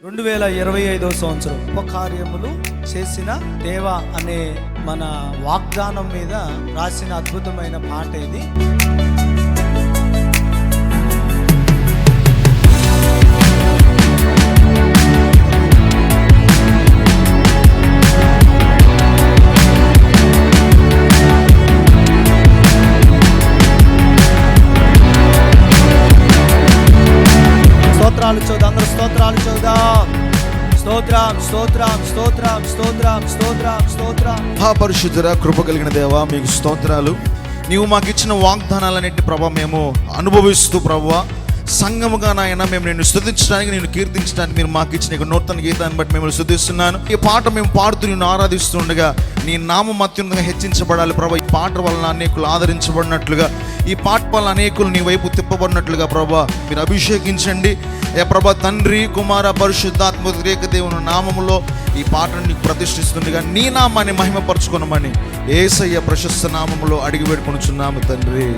2025 సంవత్సరం ఉపకార్యములు చేసిన దేవ అనే మన వాగ్దానం మీద రాసిన అద్భుతమైన పాట ఇది. స్తోత్రాలు చూద్దాం, అందరూ స్తోత్రాలు చూద్దాం. స్తోత్రం స్తోత్రం స్తోత్రం స్తోత్రం స్తోత్రం స్తోత్రం. పరిశుద్ధుర కృప కలిగిన దేవా, మీకు స్తోత్రాలు. నీవు మాకు ఇచ్చిన వాగ్దానాలన్నింటి ప్రభావ మేము అనుభవిస్తూ ప్రభువా సంఘముగా నాయన మేము నిన్ను స్తుతించడానికి, నిన్ను కీర్తించడానికి మీరు మాకు ఇచ్చిన నూతన గీతాన్ని బట్టి మేము స్తుతిస్తున్నాను. ఈ పాట మేము పాడుతూ నిన్ను ఆరాధిస్తుండగా నీ నామం అత్యున్నతంగా హెచ్చించబడాలి ప్రభా. ఈ పాట వలన అనేకులు ఆదరించబడినట్లుగా, ఈ పాట వలన అనేకులు నీ వైపు తిప్పబడినట్లుగా ప్రభా మీరు అభిషేకించండి. ఏ ప్రభా తండ్రి కుమార పరిశుద్ధాత్మ త్రియేక దేవుని నామములో ఈ పాటను నీకు ప్రతిష్ఠిస్తుండగా నీ నామాన్ని మహిమపరచుకొనమని యేసయ్య ప్రశస్త నామములో అడిగి పెట్టుకొనుచున్నాము తండ్రి.